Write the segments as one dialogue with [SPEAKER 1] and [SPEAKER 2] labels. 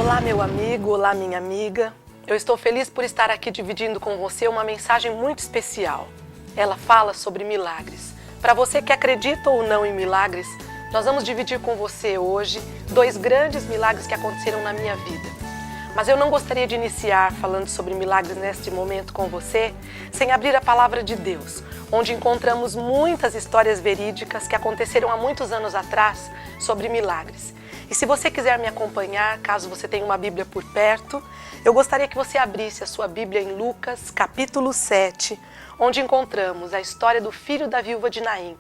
[SPEAKER 1] Olá, meu amigo, olá, minha amiga. Eu estou feliz por estar aqui dividindo com você uma mensagem muito especial. Ela fala sobre milagres. Para você que acredita ou não em milagres, nós vamos dividir com você hoje 2 grandes milagres que aconteceram na minha vida. Mas eu não gostaria de iniciar falando sobre milagres neste momento com você sem abrir a palavra de Deus, onde encontramos muitas histórias verídicas que aconteceram há muitos anos atrás sobre milagres. E se você quiser me acompanhar, caso você tenha uma Bíblia por perto, eu gostaria que você abrisse a sua Bíblia em Lucas, capítulo 7, onde encontramos a história do filho da viúva de Naim,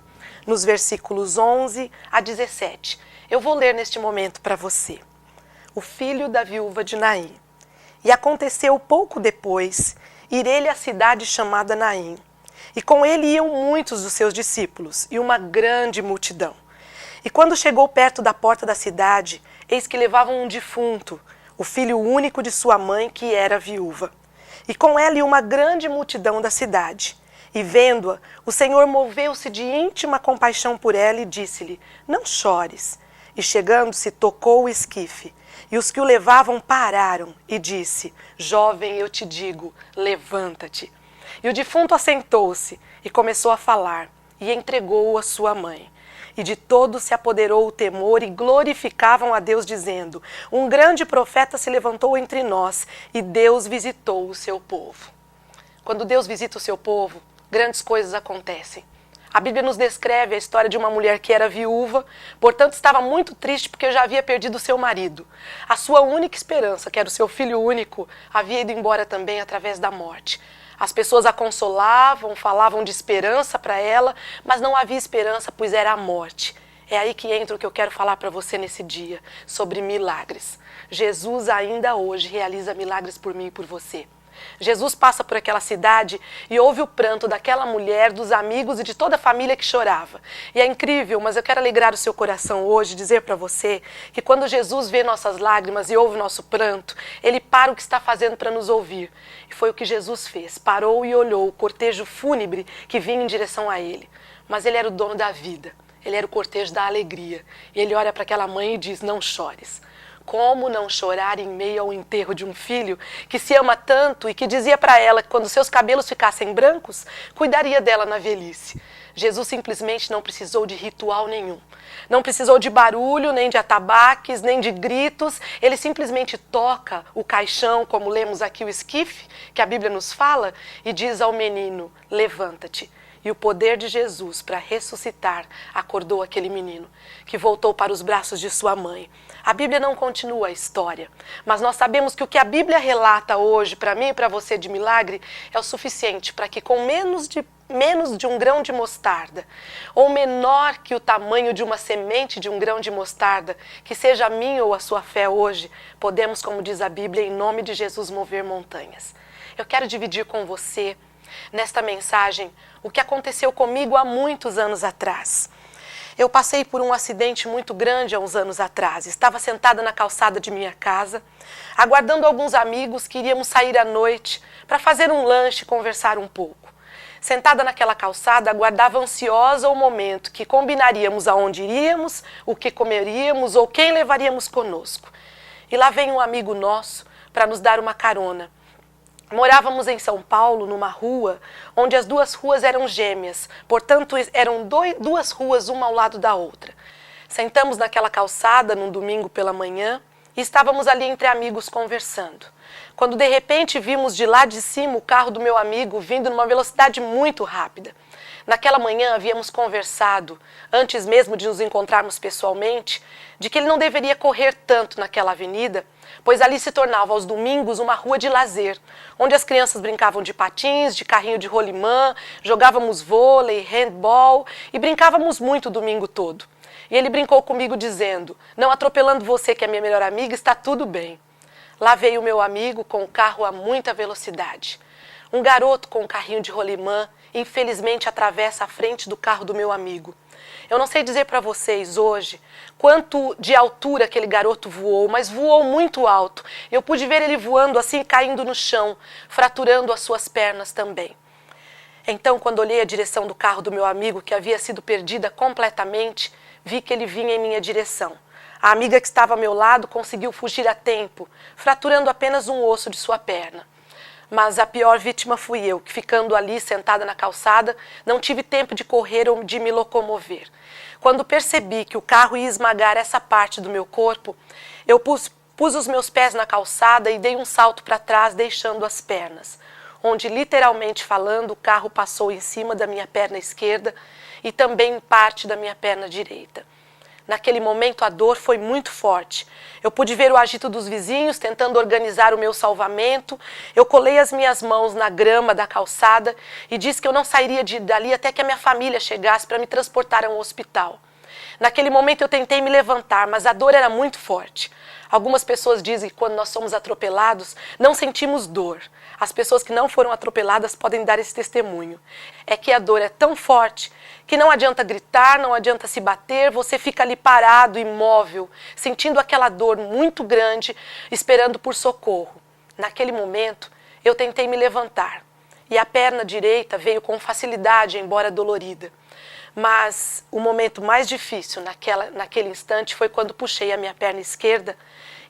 [SPEAKER 1] nos versículos 11 a 17. Eu vou ler neste momento para você. O filho da viúva de Naim. E aconteceu pouco depois, ir ele à cidade chamada Naim, e com ele iam muitos dos seus discípulos, e uma grande multidão. E quando chegou perto da porta da cidade, eis que levavam um defunto, o filho único de sua mãe, que era viúva. E com ela ia uma grande multidão da cidade. E vendo-a, o Senhor moveu-se de íntima compaixão por ela e disse-lhe: não chores. E chegando-se, tocou o esquife. E os que o levavam pararam e disse: jovem, eu te digo, levanta-te. E o defunto assentou-se e começou a falar, e entregou-o à sua mãe. E de todos se apoderou o temor e glorificavam a Deus, dizendo: um grande profeta se levantou entre nós e Deus visitou o seu povo. Quando Deus visita o seu povo, grandes coisas acontecem. A Bíblia nos descreve a história de uma mulher que era viúva, portanto estava muito triste porque já havia perdido seu marido. A sua única esperança, que era o seu filho único, havia ido embora também através da morte. As pessoas a consolavam, falavam de esperança para ela, mas não havia esperança, pois era a morte. É aí que entra o que eu quero falar para você nesse dia, sobre milagres. Jesus ainda hoje realiza milagres por mim e por você. Jesus passa por aquela cidade e ouve o pranto daquela mulher, dos amigos e de toda a família que chorava. E é incrível, mas eu quero alegrar o seu coração hoje, dizer para você que quando Jesus vê nossas lágrimas e ouve o nosso pranto, Ele para o que está fazendo para nos ouvir. E foi o que Jesus fez, parou e olhou o cortejo fúnebre que vinha em direção a Ele. Mas Ele era o dono da vida, Ele era o cortejo da alegria. E Ele olha para aquela mãe e diz: não chores. Como não chorar em meio ao enterro de um filho que se ama tanto e que dizia para ela que quando seus cabelos ficassem brancos, cuidaria dela na velhice. Jesus simplesmente não precisou de ritual nenhum. Não precisou de barulho, nem de atabaques, nem de gritos. Ele simplesmente toca o caixão, como lemos aqui o esquife, que a Bíblia nos fala, e diz ao menino: levanta-te. E o poder de Jesus para ressuscitar acordou aquele menino, que voltou para os braços de sua mãe. A Bíblia não continua a história, mas nós sabemos que o que a Bíblia relata hoje, para mim e para você, de milagre, é o suficiente para que com menos de um grão de mostarda, ou menor que o tamanho de uma semente de um grão de mostarda, que seja a minha ou a sua fé hoje, podemos, como diz a Bíblia, em nome de Jesus, mover montanhas. Eu quero dividir com você, nesta mensagem, o que aconteceu comigo há muitos anos atrás. Eu passei por um acidente muito grande há uns anos atrás. Estava sentada na calçada de minha casa, aguardando alguns amigos que iríamos sair à noite para fazer um lanche e conversar um pouco. Sentada naquela calçada, aguardava ansiosa o momento que combinaríamos aonde iríamos, o que comeríamos ou quem levaríamos conosco. E lá vem um amigo nosso para nos dar uma carona. Morávamos em São Paulo, numa rua, onde as 2 ruas eram gêmeas, portanto eram 2 ruas uma ao lado da outra. Sentamos naquela calçada num domingo pela manhã e estávamos ali entre amigos conversando. Quando de repente vimos de lá de cima o carro do meu amigo vindo numa velocidade muito rápida. Naquela manhã havíamos conversado, antes mesmo de nos encontrarmos pessoalmente, de que ele não deveria correr tanto naquela avenida, pois ali se tornava aos domingos uma rua de lazer, onde as crianças brincavam de patins, de carrinho de rolimã, jogávamos vôlei, handball e brincávamos muito o domingo todo. E ele brincou comigo dizendo: não atropelando você, que é minha melhor amiga, está tudo bem. Lá veio o meu amigo com o carro a muita velocidade. Um garoto com um carrinho de rolimã, infelizmente, atravessa a frente do carro do meu amigo. Eu não sei dizer para vocês hoje quanto de altura aquele garoto voou, mas voou muito alto. Eu pude ver ele voando assim, caindo no chão, fraturando as suas pernas também. Então, quando olhei a direção do carro do meu amigo, que havia sido perdida completamente, vi que ele vinha em minha direção. A amiga que estava ao meu lado conseguiu fugir a tempo, fraturando apenas um osso de sua perna. Mas a pior vítima fui eu, que ficando ali sentada na calçada, não tive tempo de correr ou de me locomover. Quando percebi que o carro ia esmagar essa parte do meu corpo, eu pus os meus pés na calçada e dei um salto para trás, deixando as pernas, onde, literalmente falando, o carro passou em cima da minha perna esquerda e também em parte da minha perna direita. Naquele momento a dor foi muito forte. Eu pude ver o agito dos vizinhos tentando organizar o meu salvamento. Eu colei as minhas mãos na grama da calçada e disse que eu não sairia dali até que a minha família chegasse para me transportar a um hospital. Naquele momento eu tentei me levantar, mas a dor era muito forte. Algumas pessoas dizem que quando nós somos atropelados, não sentimos dor. As pessoas que não foram atropeladas podem dar esse testemunho. É que a dor é tão forte que não adianta gritar, não adianta se bater, você fica ali parado, imóvel, sentindo aquela dor muito grande, esperando por socorro. Naquele momento, eu tentei me levantar e a perna direita veio com facilidade, embora dolorida. Mas o momento mais difícil naquele instante foi quando puxei a minha perna esquerda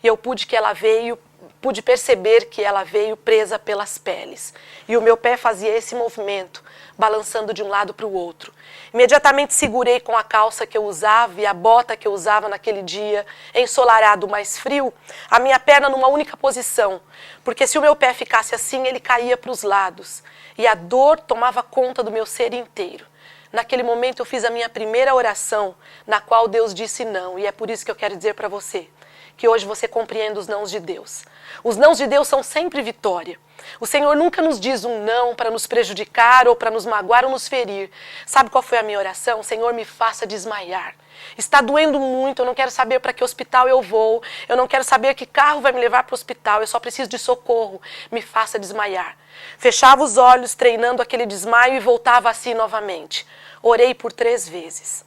[SPEAKER 1] e eu pude perceber que ela veio presa pelas peles. E o meu pé fazia esse movimento, balançando de um lado para o outro. Imediatamente segurei com a calça que eu usava e a bota que eu usava naquele dia, ensolarado, mais frio, a minha perna numa única posição, porque se o meu pé ficasse assim, ele caía para os lados. E a dor tomava conta do meu ser inteiro. Naquele momento eu fiz a minha primeira oração, na qual Deus disse não, e é por isso que eu quero dizer para você, que hoje você compreenda os nãos de Deus. Os nãos de Deus são sempre vitória. O Senhor nunca nos diz um não para nos prejudicar ou para nos magoar ou nos ferir. Sabe qual foi a minha oração? Senhor, me faça desmaiar. Está doendo muito, eu não quero saber para que hospital eu vou, eu não quero saber que carro vai me levar para o hospital, eu só preciso de socorro, me faça desmaiar. Fechava os olhos, treinando aquele desmaio e voltava assim novamente. Orei por 3 vezes.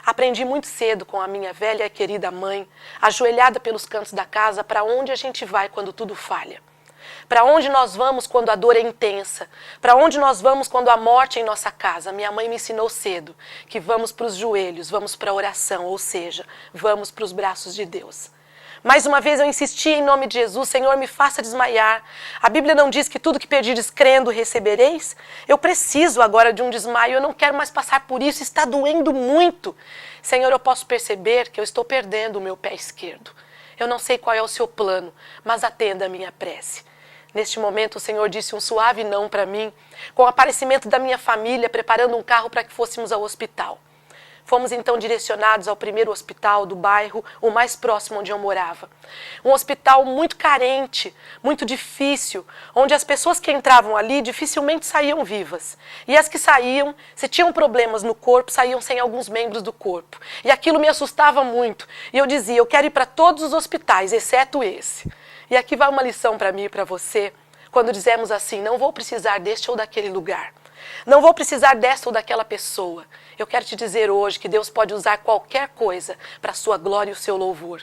[SPEAKER 1] Aprendi muito cedo com a minha velha e querida mãe, ajoelhada pelos cantos da casa, para onde a gente vai quando tudo falha. Para onde nós vamos quando a dor é intensa? Para onde nós vamos quando a morte é em nossa casa? Minha mãe me ensinou cedo que vamos para os joelhos, vamos para a oração, ou seja, vamos para os braços de Deus. Mais uma vez eu insisti em nome de Jesus, Senhor, me faça desmaiar. A Bíblia não diz que tudo que pedires crendo recebereis? Eu preciso agora de um desmaio, eu não quero mais passar por isso, está doendo muito. Senhor, eu posso perceber que eu estou perdendo o meu pé esquerdo. Eu não sei qual é o seu plano, mas atenda a minha prece. Neste momento o Senhor disse um suave não para mim, com o aparecimento da minha família, preparando um carro para que fôssemos ao hospital. Fomos então direcionados ao primeiro hospital do bairro, o mais próximo onde eu morava. Um hospital muito carente, muito difícil, onde as pessoas que entravam ali dificilmente saíam vivas. E as que saíam, se tinham problemas no corpo, saíam sem alguns membros do corpo. E aquilo me assustava muito. E eu dizia, eu quero ir para todos os hospitais, exceto esse. E aqui vai uma lição para mim e para você, quando dizemos assim, não vou precisar deste ou daquele lugar. Não vou precisar dessa ou daquela pessoa. Eu quero te dizer hoje que Deus pode usar qualquer coisa para a sua glória e o seu louvor.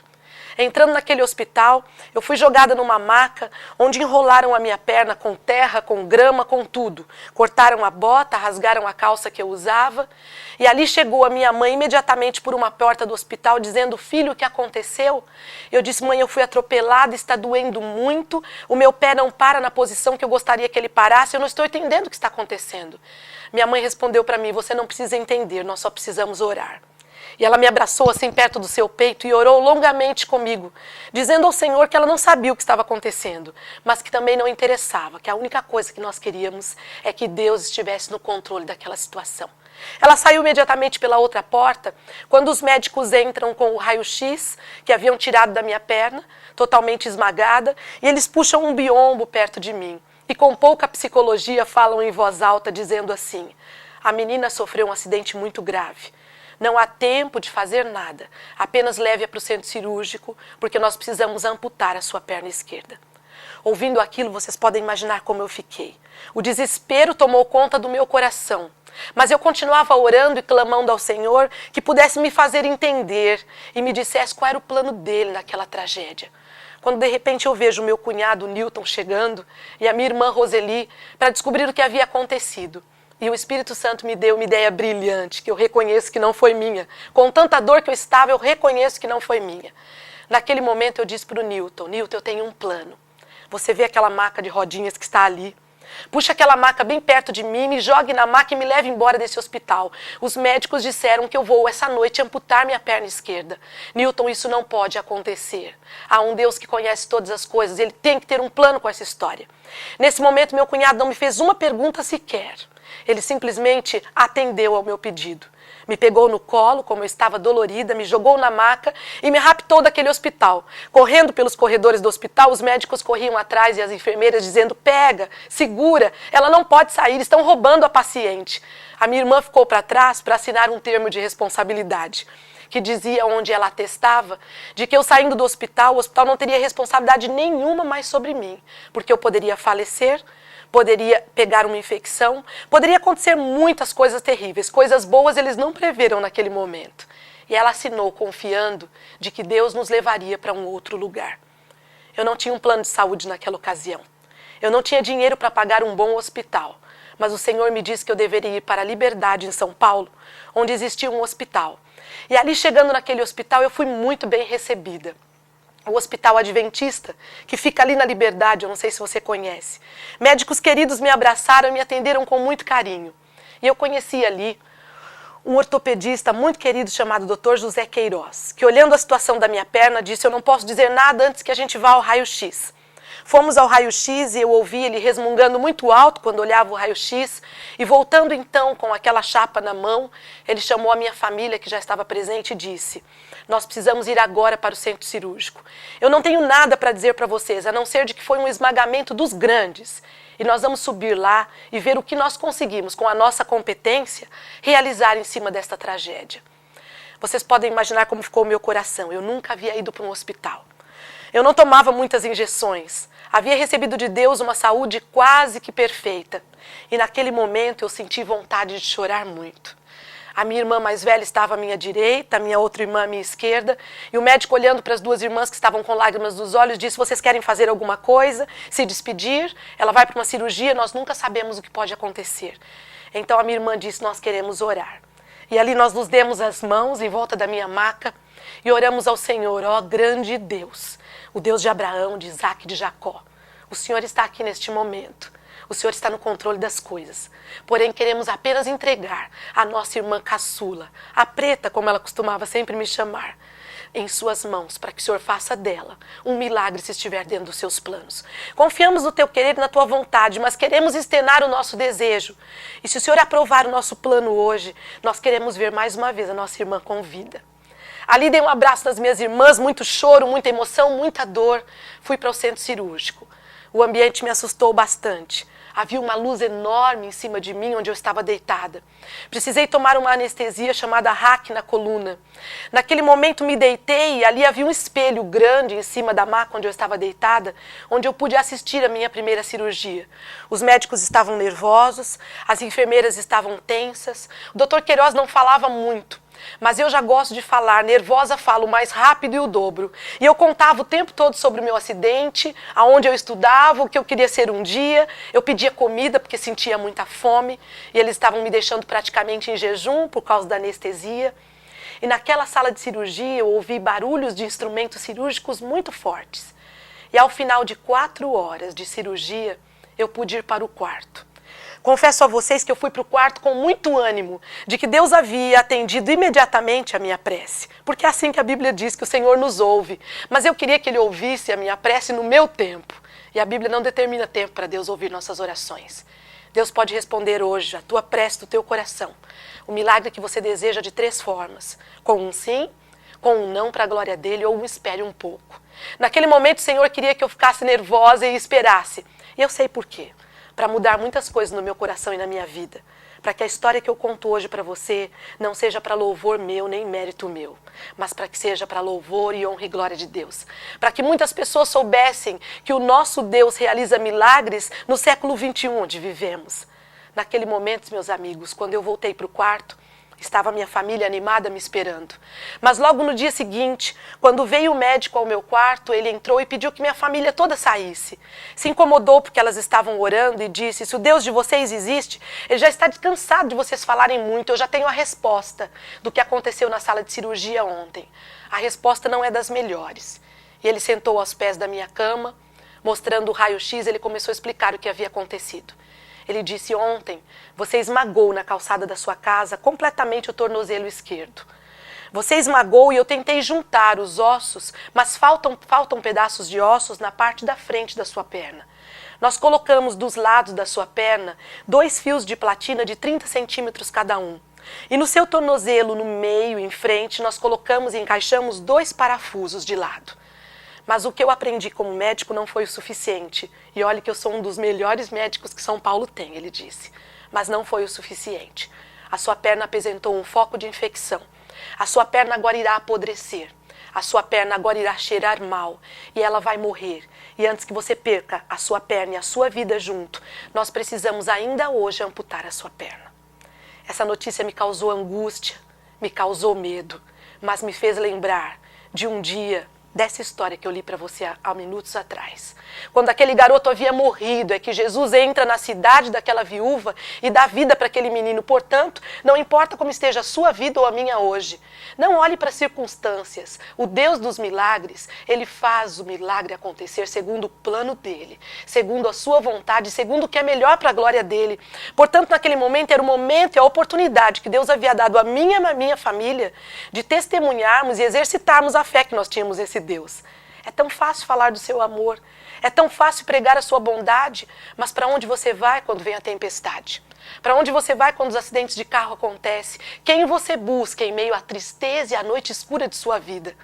[SPEAKER 1] Entrando naquele hospital, eu fui jogada numa maca, onde enrolaram a minha perna com terra, com grama, com tudo. Cortaram a bota, rasgaram a calça que eu usava. E ali chegou a minha mãe imediatamente por uma porta do hospital, dizendo, filho, o que aconteceu? Eu disse, mãe, eu fui atropelada, está doendo muito, o meu pé não para na posição que eu gostaria que ele parasse, eu não estou entendendo o que está acontecendo. Minha mãe respondeu para mim, você não precisa entender, nós só precisamos orar. E ela me abraçou assim perto do seu peito e orou longamente comigo, dizendo ao Senhor que ela não sabia o que estava acontecendo, mas que também não interessava, que a única coisa que nós queríamos é que Deus estivesse no controle daquela situação. Ela saiu imediatamente pela outra porta, quando os médicos entram com o raio-x que haviam tirado da minha perna, totalmente esmagada, e eles puxam um biombo perto de mim. E com pouca psicologia falam em voz alta, dizendo assim, a menina sofreu um acidente muito grave. Não há tempo de fazer nada, apenas leve-a para o centro cirúrgico, porque nós precisamos amputar a sua perna esquerda. Ouvindo aquilo, vocês podem imaginar como eu fiquei. O desespero tomou conta do meu coração, mas eu continuava orando e clamando ao Senhor que pudesse me fazer entender e me dissesse qual era o plano dele naquela tragédia. Quando de repente eu vejo o meu cunhado Newton chegando e a minha irmã Roseli para descobrir o que havia acontecido. E o Espírito Santo me deu uma ideia brilhante, que eu reconheço que não foi minha. Com tanta dor que eu estava, eu reconheço que não foi minha. Naquele momento eu disse para o Newton, Newton, eu tenho um plano. Você vê aquela maca de rodinhas que está ali? Puxa aquela maca bem perto de mim, me jogue na maca e me leve embora desse hospital. Os médicos disseram que eu vou essa noite amputar minha perna esquerda. Newton, isso não pode acontecer. Há um Deus que conhece todas as coisas, ele tem que ter um plano com essa história. Nesse momento, meu cunhado não me fez uma pergunta sequer. Ele simplesmente atendeu ao meu pedido. Me pegou no colo, como eu estava dolorida, me jogou na maca e me raptou daquele hospital. Correndo pelos corredores do hospital, os médicos corriam atrás e as enfermeiras dizendo, pega, segura, ela não pode sair, estão roubando a paciente. A minha irmã ficou para trás para assinar um termo de responsabilidade, que dizia onde ela atestava, de que eu saindo do hospital, o hospital não teria responsabilidade nenhuma mais sobre mim, porque eu poderia falecer, poderia pegar uma infecção, poderia acontecer muitas coisas terríveis, coisas boas eles não preveram naquele momento. E ela assinou confiando de que Deus nos levaria para um outro lugar. Eu não tinha um plano de saúde naquela ocasião. Eu não tinha dinheiro para pagar um bom hospital, mas o Senhor me disse que eu deveria ir para a Liberdade, em São Paulo, onde existia um hospital. E ali, chegando naquele hospital, eu fui muito bem recebida. O Hospital Adventista, que fica ali na Liberdade, eu não sei se você conhece. Médicos queridos me abraçaram e me atenderam com muito carinho. E eu conheci ali um ortopedista muito querido chamado Dr. José Queiroz, que olhando a situação da minha perna disse, eu não posso dizer nada antes que a gente vá ao raio-x. Fomos ao raio-x e eu ouvi ele resmungando muito alto quando olhava o raio-x. E voltando então com aquela chapa na mão, ele chamou a minha família que já estava presente e disse, nós precisamos ir agora para o centro cirúrgico. Eu não tenho nada para dizer para vocês, a não ser de que foi um esmagamento dos grandes. E nós vamos subir lá e ver o que nós conseguimos, com a nossa competência, realizar em cima desta tragédia. Vocês podem imaginar como ficou o meu coração. Eu nunca havia ido para um hospital. Eu não tomava muitas injeções. Havia recebido de Deus uma saúde quase que perfeita. E naquele momento eu senti vontade de chorar muito. A minha irmã mais velha estava à minha direita, a minha outra irmã à minha esquerda. E o médico, olhando para as duas irmãs que estavam com lágrimas nos olhos, disse, vocês querem fazer alguma coisa? Se despedir? Ela vai para uma cirurgia, nós nunca sabemos o que pode acontecer. Então a minha irmã disse, nós queremos orar. E ali nós nos demos as mãos em volta da minha maca e oramos ao Senhor, ó grande Deus, o Deus de Abraão, de Isaac e de Jacó. O Senhor está aqui neste momento. O Senhor está no controle das coisas. Porém, queremos apenas entregar a nossa irmã caçula, a preta, como ela costumava sempre me chamar, em suas mãos, para que o Senhor faça dela um milagre se estiver dentro dos seus planos. Confiamos no teu querer e na tua vontade, mas queremos externar o nosso desejo. E se o Senhor aprovar o nosso plano hoje, nós queremos ver mais uma vez a nossa irmã com vida. Ali dei um abraço nas minhas irmãs, muito choro, muita emoção, muita dor. Fui para o centro cirúrgico. O ambiente me assustou bastante. Havia uma luz enorme em cima de mim, onde eu estava deitada. Precisei tomar uma anestesia chamada RAC na coluna. Naquele momento me deitei e ali havia um espelho grande em cima da maca onde eu estava deitada, onde eu pude assistir a minha primeira cirurgia. Os médicos estavam nervosos, as enfermeiras estavam tensas. O Dr. Queiroz não falava muito. Mas eu já gosto de falar, nervosa falo mais rápido e o dobro. E eu contava o tempo todo sobre o meu acidente, aonde eu estudava, o que eu queria ser um dia. Eu pedia comida porque sentia muita fome. E eles estavam me deixando praticamente em jejum por causa da anestesia. E naquela sala de cirurgia eu ouvi barulhos de instrumentos cirúrgicos muito fortes. E ao final de 4 horas de cirurgia, eu pude ir para o quarto. Confesso a vocês que eu fui para o quarto com muito ânimo, de que Deus havia atendido imediatamente a minha prece. Porque é assim que a Bíblia diz que o Senhor nos ouve. Mas eu queria que Ele ouvisse a minha prece no meu tempo. E a Bíblia não determina tempo para Deus ouvir nossas orações. Deus pode responder hoje a tua prece do teu coração. O milagre que você deseja de 3 formas. Com um sim, com um não para a glória dEle ou um espere um pouco. Naquele momento o Senhor queria que eu ficasse nervosa e esperasse. E eu sei por quê. Para mudar muitas coisas no meu coração e na minha vida. Para que a história que eu conto hoje para você não seja para louvor meu nem mérito meu, mas para que seja para louvor e honra e glória de Deus. Para que muitas pessoas soubessem que o nosso Deus realiza milagres no século XXI onde vivemos. Naquele momento, meus amigos, quando eu voltei para o quarto, Estava minha família animada me esperando. Mas logo no dia seguinte, quando veio o médico ao meu quarto, ele entrou e pediu que minha família toda saísse. Se incomodou porque elas estavam orando e disse: se o Deus de vocês existe, ele já está cansado de vocês falarem muito, eu já tenho a resposta do que aconteceu na sala de cirurgia ontem. A resposta não é das melhores. E ele sentou aos pés da minha cama, mostrando o raio-x, ele começou a explicar o que havia acontecido. Ele disse: ontem você esmagou na calçada da sua casa completamente o tornozelo esquerdo. Você esmagou e eu tentei juntar os ossos, mas faltam pedaços de ossos na parte da frente da sua perna. Nós colocamos dos lados da sua perna 2 fios de platina de 30 centímetros cada um. E no seu tornozelo, no meio, em frente, nós colocamos e encaixamos 2 parafusos de lado. Mas o que eu aprendi como médico não foi o suficiente. E olhe que eu sou um dos melhores médicos que São Paulo tem, ele disse. Mas não foi o suficiente. A sua perna apresentou um foco de infecção. A sua perna agora irá apodrecer. A sua perna agora irá cheirar mal. E ela vai morrer. E antes que você perca a sua perna e a sua vida junto, nós precisamos ainda hoje amputar a sua perna. Essa notícia me causou angústia, me causou medo, mas me fez lembrar de um dia, dessa história que eu li para você há minutos atrás. Quando aquele garoto havia morrido, é que Jesus entra na cidade daquela viúva e dá vida para aquele menino. Portanto, não importa como esteja a sua vida ou a minha hoje. Não olhe para as circunstâncias. O Deus dos milagres, ele faz o milagre acontecer segundo o plano dele, segundo a sua vontade, segundo o que é melhor para a glória dele. Portanto, naquele momento era o momento e a oportunidade que Deus havia dado à minha família de testemunharmos e exercitarmos a fé que nós tínhamos nesse Deus. É tão fácil falar do seu amor, é tão fácil pregar a sua bondade, mas para onde você vai quando vem a tempestade? Para onde você vai quando os acidentes de carro acontecem? Quem você busca em meio à tristeza e à noite escura de sua vida?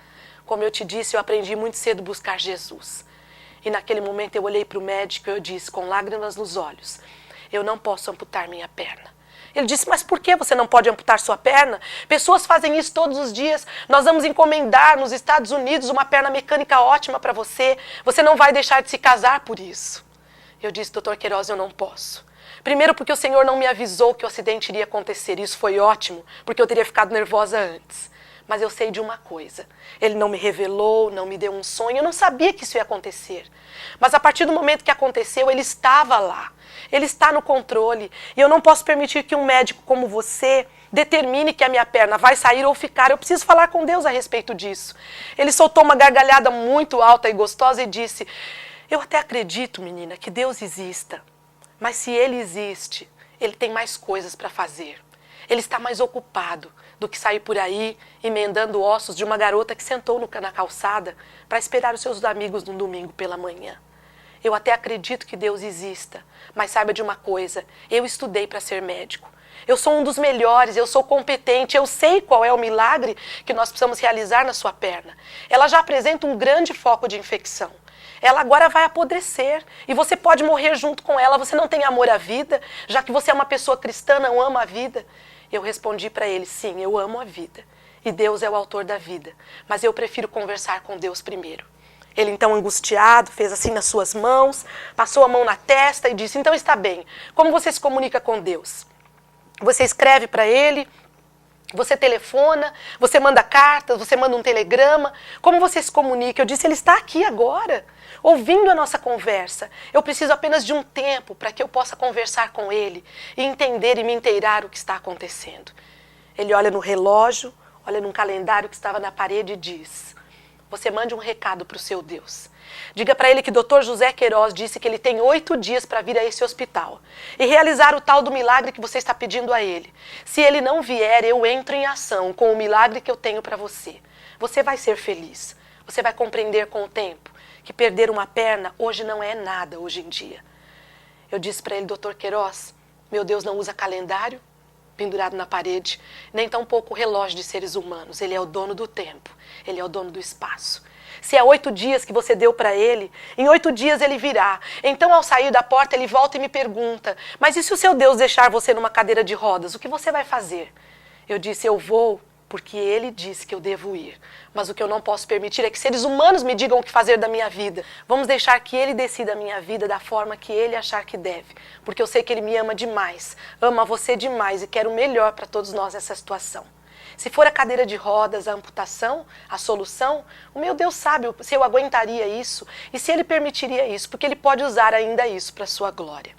[SPEAKER 1] Como eu te disse, eu aprendi muito cedo a buscar Jesus. E naquele momento eu olhei para o médico e eu disse, com lágrimas nos olhos: eu não posso amputar minha perna. Ele disse: mas por que você não pode amputar sua perna? Pessoas fazem isso todos os dias. Nós vamos encomendar nos Estados Unidos uma perna mecânica ótima para você. Você não vai deixar de se casar por isso. Eu disse: doutor Queiroz, eu não posso. Primeiro porque o Senhor não me avisou que o acidente iria acontecer. Isso foi ótimo, porque eu teria ficado nervosa antes. Mas eu sei de uma coisa. Ele não me revelou, não me deu um sonho. Eu não sabia que isso ia acontecer. Mas a partir do momento que aconteceu, ele estava lá. Ele está no controle. E eu não posso permitir que um médico como você determine que a minha perna vai sair ou ficar. Eu preciso falar com Deus a respeito disso. Ele soltou uma gargalhada muito alta e gostosa e disse: eu até acredito, menina, que Deus exista. Mas se Ele existe, Ele tem mais coisas para fazer. Ele está mais ocupado do que sair por aí emendando ossos de uma garota que sentou na calçada para esperar os seus amigos no domingo pela manhã. Eu até acredito que Deus exista, mas saiba de uma coisa: eu estudei para ser médico. Eu sou um dos melhores, eu sou competente, eu sei qual é o milagre que nós precisamos realizar na sua perna. Ela já apresenta um grande foco de infecção. Ela agora vai apodrecer e você pode morrer junto com ela. Você não tem amor à vida, já que você é uma pessoa cristã, não ama a vida. Eu respondi para ele: sim, eu amo a vida. E Deus é o autor da vida, mas eu prefiro conversar com Deus primeiro. Ele então, angustiado, fez assim nas suas mãos, passou a mão na testa e disse: então está bem, como você se comunica com Deus? Você escreve para Ele, você telefona, você manda cartas, você manda um telegrama, como você se comunica? Eu disse: Ele está aqui agora, ouvindo a nossa conversa. Eu preciso apenas de um tempo para que eu possa conversar com Ele e entender e me inteirar o que está acontecendo. Ele olha no relógio, olha num calendário que estava na parede e diz: você mande um recado para o seu Deus. Diga para ele que o Dr. José Queiroz disse que ele tem 8 dias para vir a esse hospital e realizar o tal do milagre que você está pedindo a ele. Se ele não vier, eu entro em ação com o milagre que eu tenho para você. Você vai ser feliz. Você vai compreender com o tempo que perder uma perna hoje não é nada hoje em dia. Eu disse para ele: Dr. Queiroz, meu Deus não usa calendário pendurado na parede, nem tampouco o relógio de seres humanos. Ele é o dono do tempo, ele é o dono do espaço. Se é 8 dias que você deu para ele, em 8 dias ele virá. Então, ao sair da porta, ele volta e me pergunta: mas e se o seu Deus deixar você numa cadeira de rodas, o que você vai fazer? Eu disse: eu vou porque Ele disse que eu devo ir. Mas o que eu não posso permitir é que seres humanos me digam o que fazer da minha vida. Vamos deixar que Ele decida a minha vida da forma que Ele achar que deve, porque eu sei que Ele me ama demais, ama você demais e quer o melhor para todos nós nessa situação. Se for a cadeira de rodas, a amputação, a solução, o meu Deus sabe se eu aguentaria isso e se Ele permitiria isso, porque Ele pode usar ainda isso para a sua glória.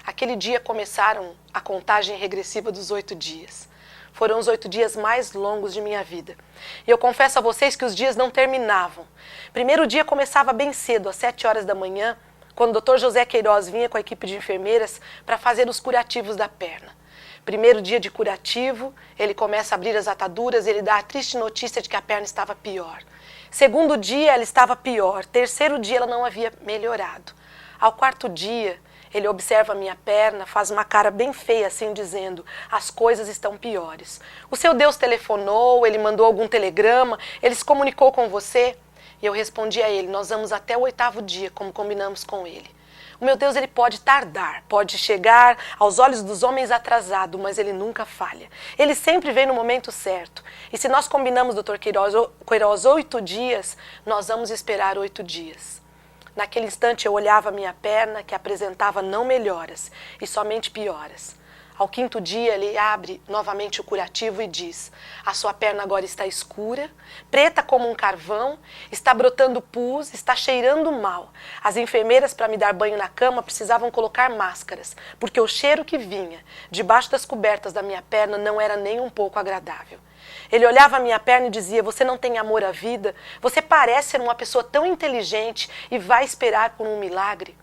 [SPEAKER 1] Aquele dia começaram a contagem regressiva dos 8 dias. Foram os 8 dias mais longos de minha vida. E eu confesso a vocês que os dias não terminavam. Primeiro dia começava bem cedo, às 7 horas da manhã, quando o Dr. José Queiroz vinha com a equipe de enfermeiras para fazer os curativos da perna. Primeiro dia de curativo, ele começa a abrir as ataduras, ele dá a triste notícia de que a perna estava pior. Segundo dia, ela estava pior. Terceiro dia, ela não havia melhorado. Ao quarto dia, ele observa a minha perna, faz uma cara bem feia assim, dizendo, as coisas estão piores. O seu Deus telefonou, ele mandou algum telegrama, ele se comunicou com você? E eu respondi a ele, nós vamos até o 8º dia, como combinamos com ele. O meu Deus, ele pode tardar, pode chegar aos olhos dos homens atrasado, mas ele nunca falha. Ele sempre vem no momento certo. E se nós combinamos, Dr. Queiroz, 8 dias, nós vamos esperar 8 dias. Naquele instante eu olhava a minha perna, que apresentava não melhoras, e somente pioras. Ao 5º dia ele abre novamente o curativo e diz, a sua perna agora está escura, preta como um carvão, está brotando pus, está cheirando mal. As enfermeiras para me dar banho na cama precisavam colocar máscaras, porque o cheiro que vinha debaixo das cobertas da minha perna não era nem um pouco agradável. Ele olhava a minha perna e dizia, você não tem amor à vida? Você parece ser uma pessoa tão inteligente e vai esperar por um milagre?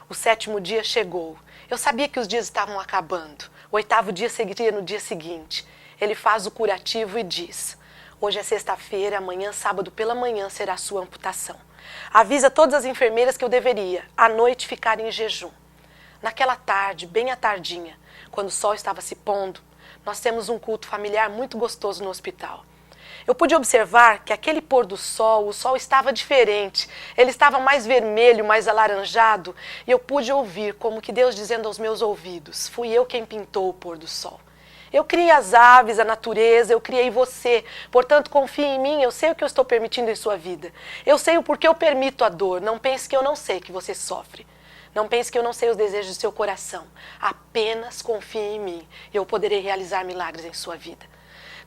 [SPEAKER 1] O 7º dia chegou. Eu sabia que os dias estavam acabando. O 8º dia seguiria no dia seguinte. Ele faz o curativo e diz, hoje é sexta-feira, amanhã, sábado pela manhã, será a sua amputação. Avisa todas as enfermeiras que eu deveria, à noite, ficar em jejum. Naquela tarde, bem à tardinha, quando o sol estava se pondo, nós temos um culto familiar muito gostoso no hospital. Eu pude observar que aquele pôr do sol, o sol estava diferente. Ele estava mais vermelho, mais alaranjado. E eu pude ouvir como que Deus dizendo aos meus ouvidos, fui eu quem pintou o pôr do sol. Eu criei as aves, a natureza, eu criei você. Portanto, confie em mim, eu sei o que eu estou permitindo em sua vida. Eu sei o porquê eu permito a dor. Não pense que eu não sei que você sofre. Não pense que eu não sei os desejos do seu coração. Apenas confie em mim e eu poderei realizar milagres em sua vida.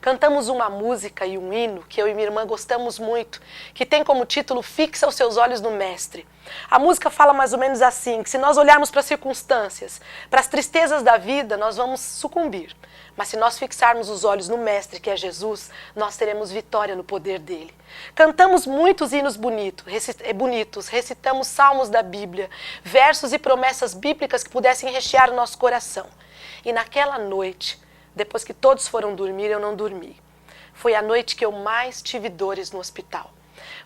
[SPEAKER 1] Cantamos uma música e um hino que eu e minha irmã gostamos muito, que tem como título Fixa os seus olhos no Mestre. A música fala mais ou menos assim, que se nós olharmos para as circunstâncias, para as tristezas da vida, nós vamos sucumbir. Mas se nós fixarmos os olhos no Mestre, que é Jesus, nós teremos vitória no poder dele. Cantamos muitos hinos bonitos, recitamos salmos da Bíblia, versos e promessas bíblicas que pudessem rechear o nosso coração. E naquela noite, depois que todos foram dormir, eu não dormi. Foi a noite que eu mais tive dores no hospital.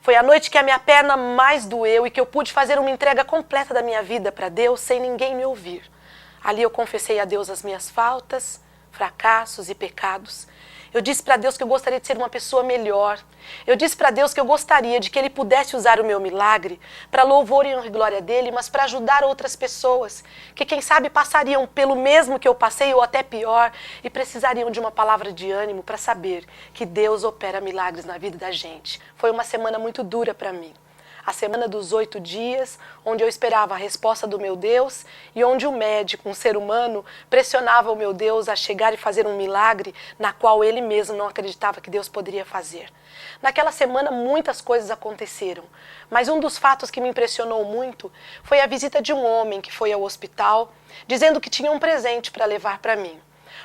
[SPEAKER 1] Foi a noite que a minha perna mais doeu e que eu pude fazer uma entrega completa da minha vida para Deus sem ninguém me ouvir. Ali eu confessei a Deus as minhas faltas, fracassos e pecados. Eu disse para Deus que eu gostaria de ser uma pessoa melhor. Eu disse para Deus que eu gostaria de que Ele pudesse usar o meu milagre para louvor e honra e glória dEle, mas para ajudar outras pessoas, que quem sabe passariam pelo mesmo que eu passei ou até pior e precisariam de uma palavra de ânimo para saber que Deus opera milagres na vida da gente. Foi uma semana muito dura para mim. A semana dos 8 dias, onde eu esperava a resposta do meu Deus e onde o médico, um ser humano, pressionava o meu Deus a chegar e fazer um milagre na qual ele mesmo não acreditava que Deus poderia fazer. Naquela semana muitas coisas aconteceram, mas um dos fatos que me impressionou muito foi a visita de um homem que foi ao hospital, dizendo que tinha um presente para levar para mim.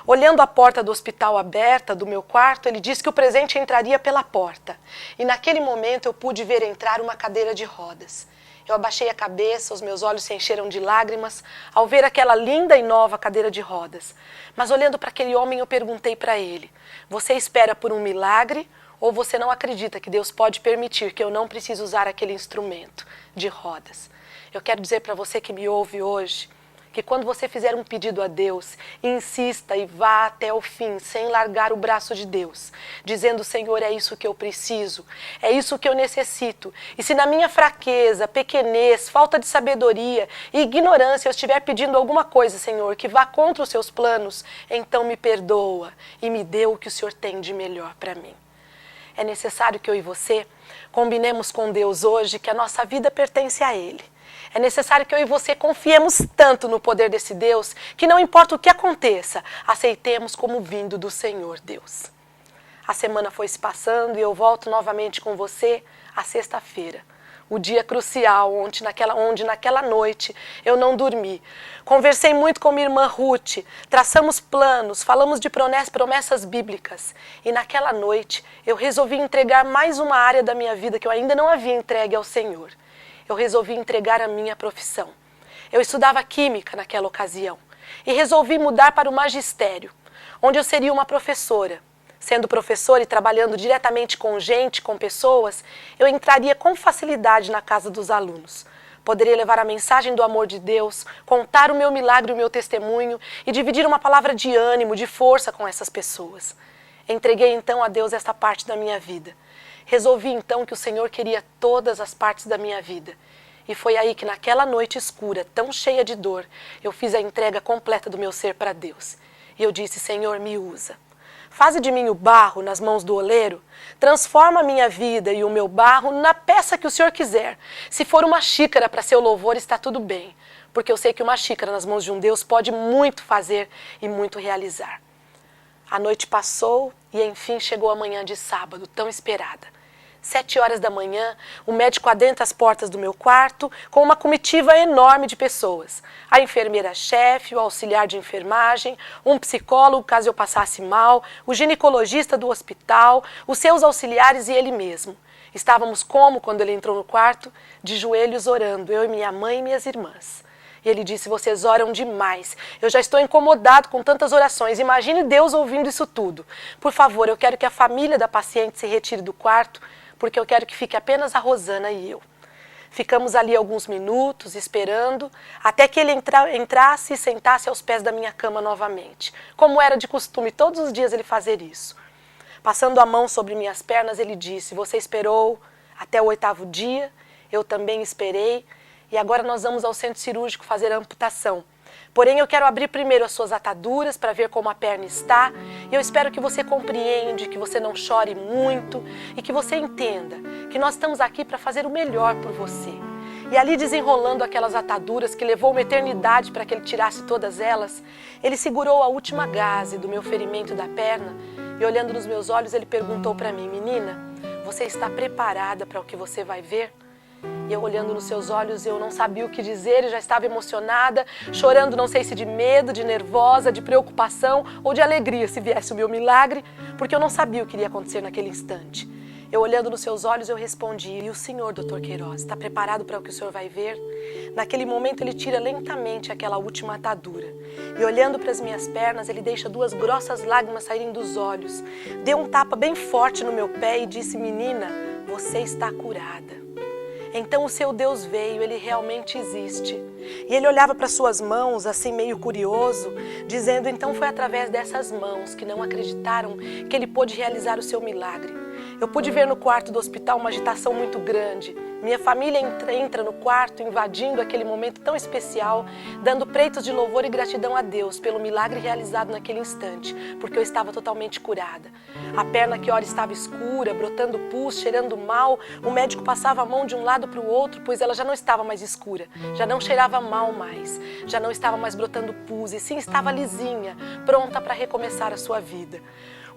[SPEAKER 1] Olhando a porta do hospital aberta do meu quarto, ele disse que o presente entraria pela porta. E naquele momento eu pude ver entrar uma cadeira de rodas. Eu abaixei a cabeça, os meus olhos se encheram de lágrimas ao ver aquela linda e nova cadeira de rodas. Mas olhando para aquele homem eu perguntei para ele, você espera por um milagre ou você não acredita que Deus pode permitir que eu não precise usar aquele instrumento de rodas? Eu quero dizer para você que me ouve hoje, que quando você fizer um pedido a Deus, insista e vá até o fim, sem largar o braço de Deus, dizendo: Senhor, é isso que eu preciso, é isso que eu necessito. E se na minha fraqueza, pequenez, falta de sabedoria e ignorância eu estiver pedindo alguma coisa, Senhor, que vá contra os seus planos, então me perdoa e me dê o que o Senhor tem de melhor para mim. É necessário que eu e você combinemos com Deus hoje que a nossa vida pertence a Ele. É necessário que eu e você confiemos tanto no poder desse Deus que não importa o que aconteça, aceitemos como vindo do Senhor Deus. A semana foi se passando e eu volto novamente com você à sexta-feira. O dia crucial, onde naquela noite eu não dormi. Conversei muito com minha irmã Ruth, traçamos planos, falamos de promessas bíblicas. E naquela noite eu resolvi entregar mais uma área da minha vida que eu ainda não havia entregue ao Senhor. Eu resolvi entregar a minha profissão. Eu estudava química naquela ocasião e resolvi mudar para o magistério, onde eu seria uma professora. Sendo professora e trabalhando diretamente com gente, com pessoas, eu entraria com facilidade na casa dos alunos. Poderia levar a mensagem do amor de Deus, contar o meu milagre, o meu testemunho e dividir uma palavra de ânimo, de força com essas pessoas. Entreguei então a Deus esta parte da minha vida. Resolvi então que o Senhor queria todas as partes da minha vida. E foi aí que naquela noite escura, tão cheia de dor, eu fiz a entrega completa do meu ser para Deus. E eu disse: Senhor, me usa. Faze de mim o barro nas mãos do oleiro, transforma a minha vida e o meu barro na peça que o Senhor quiser. Se for uma xícara para seu louvor, está tudo bem, porque eu sei que uma xícara nas mãos de um Deus pode muito fazer e muito realizar. A noite passou e enfim chegou a manhã de sábado, tão esperada. 7 horas da manhã, o médico adentra as portas do meu quarto com uma comitiva enorme de pessoas. A enfermeira-chefe, o auxiliar de enfermagem, um psicólogo caso eu passasse mal, o ginecologista do hospital, os seus auxiliares e ele mesmo. Estávamos como, quando ele entrou no quarto, de joelhos orando, eu e minha mãe e minhas irmãs. E ele disse: vocês oram demais, eu já estou incomodado com tantas orações, imagine Deus ouvindo isso tudo. Por favor, eu quero que a família da paciente se retire do quarto, porque eu quero que fique apenas a Rosana e eu. Ficamos ali alguns minutos, esperando, até que ele entrasse e sentasse aos pés da minha cama novamente. Como era de costume, todos os dias ele fazer isso. Passando a mão sobre minhas pernas, ele disse: você esperou até o 8º dia, eu também esperei, e agora nós vamos ao centro cirúrgico fazer a amputação. Porém, eu quero abrir primeiro as suas ataduras para ver como a perna está. E eu espero que você compreenda, que você não chore muito e que você entenda que nós estamos aqui para fazer o melhor por você. E ali desenrolando aquelas ataduras que levou uma eternidade para que ele tirasse todas elas, ele segurou a última gaze do meu ferimento da perna e olhando nos meus olhos ele perguntou para mim: menina, você está preparada para o que você vai ver? E eu olhando nos seus olhos, eu não sabia o que dizer, eu já estava emocionada, chorando, não sei se de medo, de nervosa, de preocupação ou de alegria se viesse o meu milagre, porque eu não sabia o que iria acontecer naquele instante. Eu olhando nos seus olhos, eu respondi: e o senhor, Dr. Queiroz, está preparado para o que o senhor vai ver? Naquele momento ele tira lentamente aquela última atadura. E olhando para as minhas pernas, ele deixa 2 grossas lágrimas saírem dos olhos. Deu um tapa bem forte no meu pé e disse: menina, você está curada. Então o seu Deus veio, ele realmente existe. E ele olhava para suas mãos, assim meio curioso, dizendo: então foi através dessas mãos que não acreditaram que ele pôde realizar o seu milagre. Eu pude ver no quarto do hospital uma agitação muito grande. Minha família entra no quarto, invadindo aquele momento tão especial, dando preitos de louvor e gratidão a Deus pelo milagre realizado naquele instante, porque eu estava totalmente curada. A perna que ora estava escura, brotando pus, cheirando mal, o médico passava a mão de um lado para o outro, pois ela já não estava mais escura, já não cheirava mal mais, já não estava mais brotando pus, e sim estava lisinha, pronta para recomeçar a sua vida.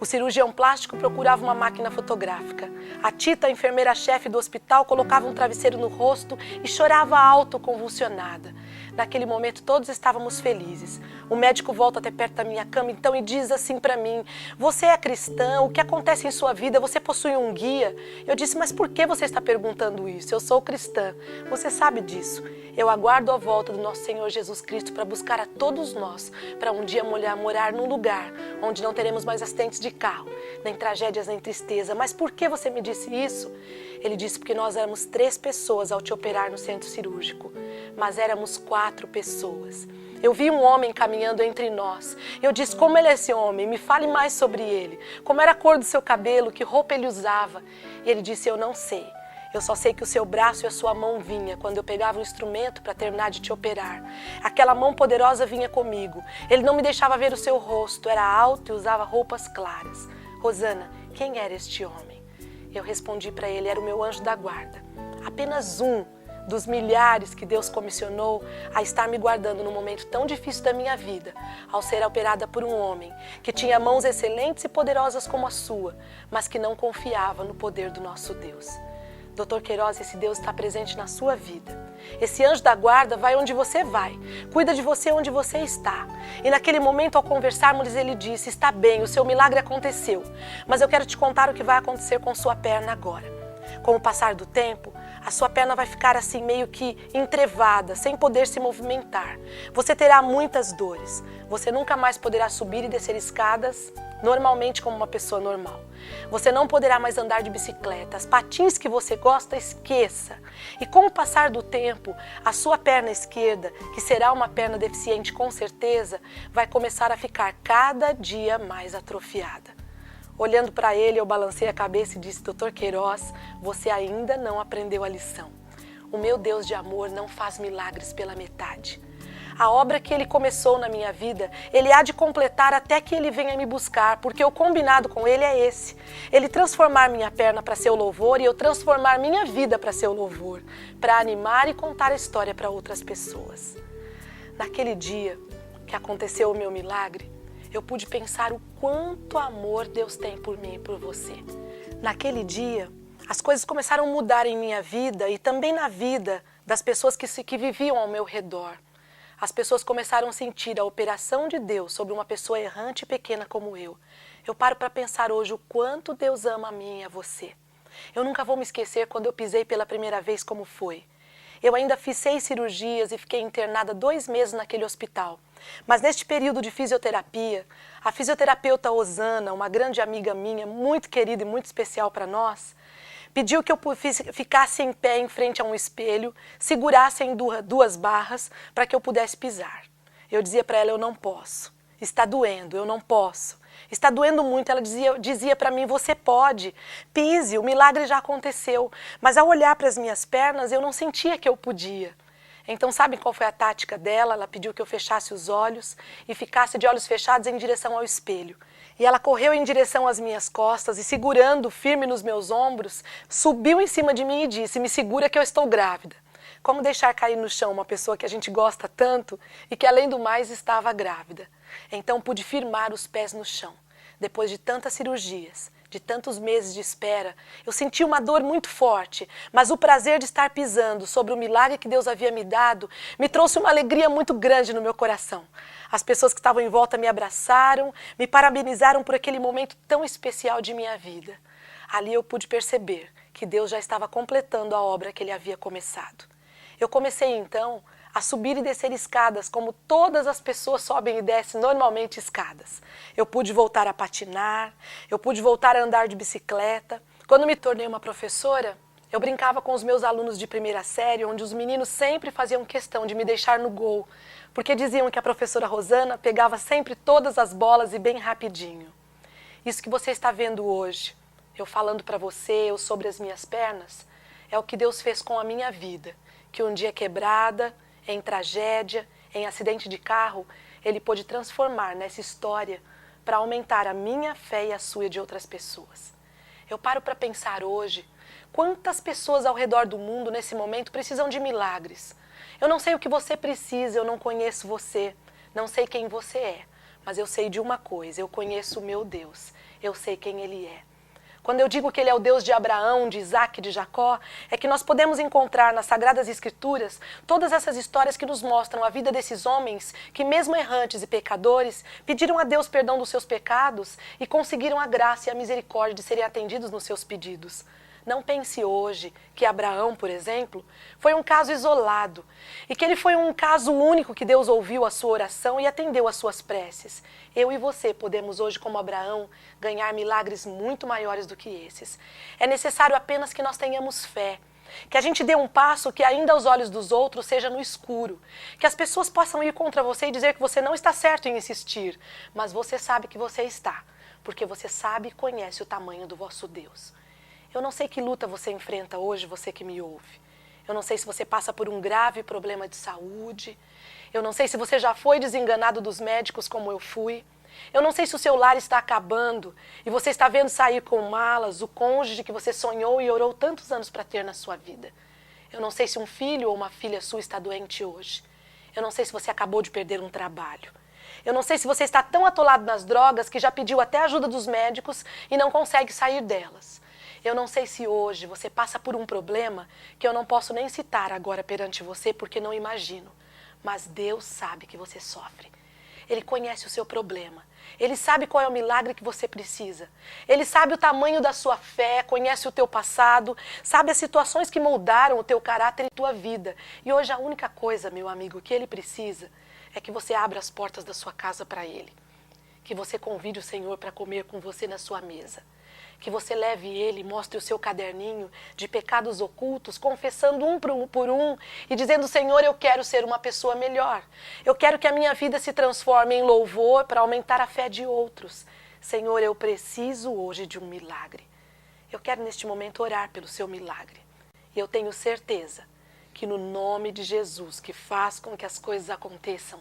[SPEAKER 1] O cirurgião plástico procurava uma máquina fotográfica. A Tita, a enfermeira-chefe do hospital, colocava um travesseiro no rosto e chorava alto, convulsionada. Naquele momento todos estávamos felizes. O médico volta até perto da minha cama então e diz assim para mim: você é cristã? O que acontece em sua vida? Você possui um guia? Eu disse: mas por que você está perguntando isso? Eu sou cristã. Você sabe disso. Eu aguardo a volta do nosso Senhor Jesus Cristo para buscar a todos nós, para um dia morar num lugar onde não teremos mais acidentes de carro, nem tragédias, nem tristeza. Mas por que você me disse isso? Ele disse porque nós éramos 3 pessoas ao te operar no centro cirúrgico, mas éramos 4 pessoas. Eu vi um homem caminhando entre nós. Eu disse, como ele é esse homem? Me fale mais sobre ele. Como era a cor do seu cabelo? Que roupa ele usava? E ele disse, eu não sei. Eu só sei que o seu braço e a sua mão vinha quando eu pegava o instrumento para terminar de te operar. Aquela mão poderosa vinha comigo. Ele não me deixava ver o seu rosto. Era alto e usava roupas claras. Rosana, quem era este homem? Eu respondi para ele, era o meu anjo da guarda. Apenas um dos milhares que Deus comissionou a estar me guardando num momento tão difícil da minha vida, ao ser operada por um homem que tinha mãos excelentes e poderosas como a sua, mas que não confiava no poder do nosso Deus. Dr. Queiroz, esse Deus está presente na sua vida. Esse anjo da guarda vai onde você vai, cuida de você onde você está. E naquele momento, ao conversarmos, ele disse, está bem, o seu milagre aconteceu, mas eu quero te contar o que vai acontecer com sua perna agora. Com o passar do tempo, a sua perna vai ficar assim meio que entrevada, sem poder se movimentar. Você terá muitas dores. Você nunca mais poderá subir e descer escadas normalmente como uma pessoa normal. Você não poderá mais andar de bicicleta. As patins que você gosta, esqueça. E com o passar do tempo, a sua perna esquerda, que será uma perna deficiente com certeza, vai começar a ficar cada dia mais atrofiada. Olhando para ele, eu balancei a cabeça e disse, Dr. Queiroz, você ainda não aprendeu a lição. O meu Deus de amor não faz milagres pela metade. A obra que ele começou na minha vida, ele há de completar até que ele venha me buscar, porque o combinado com ele é esse. Ele transformar minha perna para seu louvor e eu transformar minha vida para seu louvor, para animar e contar a história para outras pessoas. Naquele dia que aconteceu o meu milagre, eu pude pensar o quanto amor Deus tem por mim e por você. Naquele dia, as coisas começaram a mudar em minha vida e também na vida das pessoas que viviam ao meu redor. As pessoas começaram a sentir a operação de Deus sobre uma pessoa errante e pequena como eu. Eu paro para pensar hoje o quanto Deus ama a mim e a você. Eu nunca vou me esquecer quando eu pisei pela primeira vez como foi. Eu ainda fiz 6 cirurgias e fiquei internada 2 meses naquele hospital. Mas neste período de fisioterapia, a fisioterapeuta Osana, uma grande amiga minha, muito querida e muito especial para nós, pediu que eu ficasse em pé em frente a um espelho, segurasse em 2 barras para que eu pudesse pisar. Eu dizia para ela, eu não posso. Está doendo, eu não posso. Está doendo muito. Ela dizia para mim, você pode, pise, o milagre já aconteceu. Mas ao olhar para as minhas pernas, eu não sentia que eu podia. Então, sabe qual foi a tática dela? Ela pediu que eu fechasse os olhos e ficasse de olhos fechados em direção ao espelho. E ela correu em direção às minhas costas e, segurando firme nos meus ombros, subiu em cima de mim e disse, me segura que eu estou grávida. Como deixar cair no chão uma pessoa que a gente gosta tanto e que, além do mais, estava grávida? Então pude firmar os pés no chão. Depois de tantas cirurgias, de tantos meses de espera, eu senti uma dor muito forte, mas o prazer de estar pisando sobre o milagre que Deus havia me dado me trouxe uma alegria muito grande no meu coração. As pessoas que estavam em volta me abraçaram, me parabenizaram por aquele momento tão especial de minha vida. Ali eu pude perceber que Deus já estava completando a obra que Ele havia começado. Eu comecei então a subir e descer escadas, como todas as pessoas sobem e descem normalmente escadas. Eu pude voltar a patinar, eu pude voltar a andar de bicicleta. Quando me tornei uma professora, eu brincava com os meus alunos de primeira série, onde os meninos sempre faziam questão de me deixar no gol, porque diziam que a professora Rosana pegava sempre todas as bolas e bem rapidinho. Isso que você está vendo hoje, eu falando para você, eu sobre as minhas pernas, é o que Deus fez com a minha vida, que um dia quebrada, em tragédia, em acidente de carro, Ele pôde transformar nessa história para aumentar a minha fé e a sua e de outras pessoas. Eu paro para pensar hoje, quantas pessoas ao redor do mundo nesse momento precisam de milagres. Eu não sei o que você precisa, eu não conheço você, não sei quem você é, mas eu sei de uma coisa, eu conheço o meu Deus, eu sei quem Ele é. Quando eu digo que Ele é o Deus de Abraão, de Isaac e de Jacó, é que nós podemos encontrar nas Sagradas Escrituras todas essas histórias que nos mostram a vida desses homens que, mesmo errantes e pecadores, pediram a Deus perdão dos seus pecados e conseguiram a graça e a misericórdia de serem atendidos nos seus pedidos. Não pense hoje que Abraão, por exemplo, foi um caso isolado e que ele foi um caso único que Deus ouviu a sua oração e atendeu às suas preces. Eu e você podemos hoje, como Abraão, ganhar milagres muito maiores do que esses. É necessário apenas que nós tenhamos fé, que a gente dê um passo que ainda aos olhos dos outros seja no escuro, que as pessoas possam ir contra você e dizer que você não está certo em insistir, mas você sabe que você está, porque você sabe e conhece o tamanho do vosso Deus. Eu não sei que luta você enfrenta hoje, você que me ouve. Eu não sei se você passa por um grave problema de saúde. Eu não sei se você já foi desenganado dos médicos como eu fui. Eu não sei se o seu lar está acabando e você está vendo sair com malas o cônjuge que você sonhou e orou tantos anos para ter na sua vida. Eu não sei se um filho ou uma filha sua está doente hoje. Eu não sei se você acabou de perder um trabalho. Eu não sei se você está tão atolado nas drogas que já pediu até a ajuda dos médicos e não consegue sair delas. Eu não sei se hoje você passa por um problema que eu não posso nem citar agora perante você porque não imagino. Mas Deus sabe que você sofre. Ele conhece o seu problema. Ele sabe qual é o milagre que você precisa. Ele sabe o tamanho da sua fé, conhece o teu passado, sabe as situações que moldaram o teu caráter e tua vida. E hoje a única coisa, meu amigo, que ele precisa é que você abra as portas da sua casa para ele. Que você convide o Senhor para comer com você na sua mesa. Que você leve ele, mostre o seu caderninho de pecados ocultos, confessando um por um e dizendo, Senhor, eu quero ser uma pessoa melhor. Eu quero que a minha vida se transforme em louvor para aumentar a fé de outros. Senhor, eu preciso hoje de um milagre. Eu quero neste momento orar pelo seu milagre. E eu tenho certeza que no nome de Jesus, que faz com que as coisas aconteçam,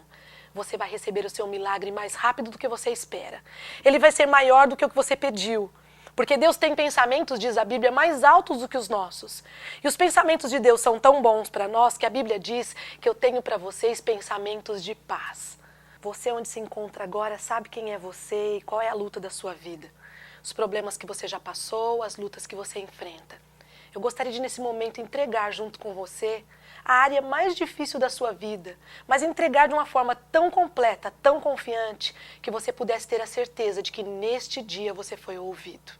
[SPEAKER 1] você vai receber o seu milagre mais rápido do que você espera. Ele vai ser maior do que o que você pediu. Porque Deus tem pensamentos, diz a Bíblia, mais altos do que os nossos. E os pensamentos de Deus são tão bons para nós que a Bíblia diz que eu tenho para vocês pensamentos de paz. Você onde se encontra agora sabe quem é você e qual é a luta da sua vida. Os problemas que você já passou, as lutas que você enfrenta. Eu gostaria de nesse momento entregar junto com você a área mais difícil da sua vida, mas entregar de uma forma tão completa, tão confiante, que você pudesse ter a certeza de que neste dia você foi ouvido.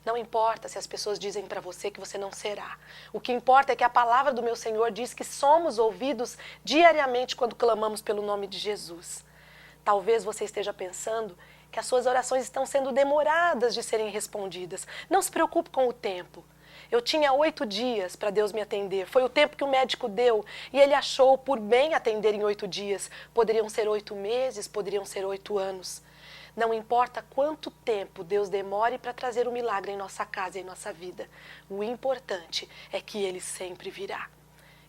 [SPEAKER 1] Não importa se as pessoas dizem para você que você não será. O que importa é que a palavra do meu Senhor diz que somos ouvidos diariamente quando clamamos pelo nome de Jesus. Talvez você esteja pensando que as suas orações estão sendo demoradas de serem respondidas. Não se preocupe com o tempo. Eu tinha 8 dias para Deus me atender. Foi o tempo que o médico deu e ele achou por bem atender em 8 dias. Poderiam ser 8 meses, poderiam ser 8 anos. Não importa quanto tempo Deus demore para trazer o milagre em nossa casa e em nossa vida. O importante é que Ele sempre virá.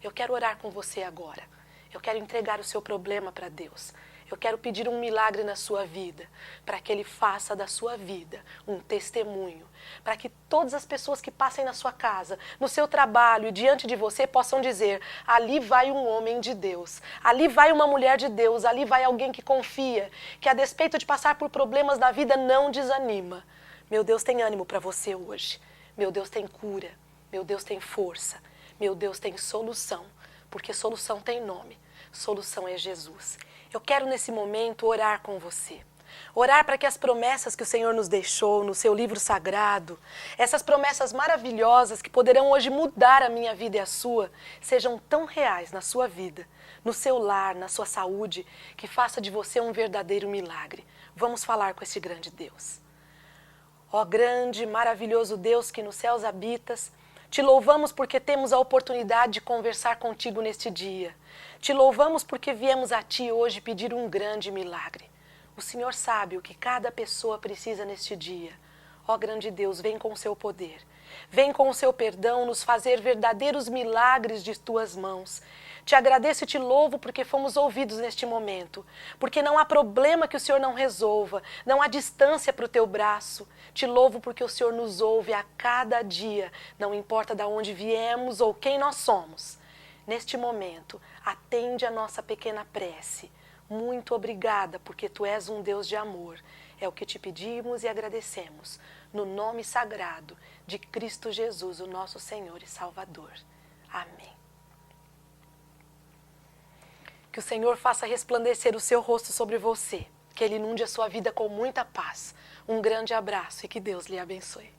[SPEAKER 1] Eu quero orar com você agora. Eu quero entregar o seu problema para Deus. Eu quero pedir um milagre na sua vida, para que Ele faça da sua vida um testemunho, para que todas as pessoas que passem na sua casa, no seu trabalho e diante de você possam dizer, ali vai um homem de Deus, ali vai uma mulher de Deus, ali vai alguém que confia, que a despeito de passar por problemas na vida não desanima. Meu Deus tem ânimo para você hoje, meu Deus tem cura, meu Deus tem força, meu Deus tem solução, porque solução tem nome, solução é Jesus. Eu quero nesse momento orar com você. Orar para que as promessas que o Senhor nos deixou no seu livro sagrado, essas promessas maravilhosas que poderão hoje mudar a minha vida e a sua, sejam tão reais na sua vida, no seu lar, na sua saúde, que faça de você um verdadeiro milagre. Vamos falar com esse grande Deus. Ó grande, maravilhoso Deus que nos céus habitas, te louvamos porque temos a oportunidade de conversar contigo neste dia. Te louvamos porque viemos a ti hoje pedir um grande milagre. O Senhor sabe o que cada pessoa precisa neste dia. Ó grande Deus, vem com o seu poder. Vem com o seu perdão nos fazer verdadeiros milagres de tuas mãos. Te agradeço e te louvo porque fomos ouvidos neste momento. Porque não há problema que o Senhor não resolva. Não há distância para o teu braço. Te louvo porque o Senhor nos ouve a cada dia. Não importa de onde viemos ou quem nós somos. Neste momento, atende a nossa pequena prece. Muito obrigada porque tu és um Deus de amor. É o que te pedimos e agradecemos. No nome sagrado de Cristo Jesus, o nosso Senhor e Salvador. Amém. Que o Senhor faça resplandecer o seu rosto sobre você. Que Ele inunde a sua vida com muita paz. Um grande abraço e que Deus lhe abençoe.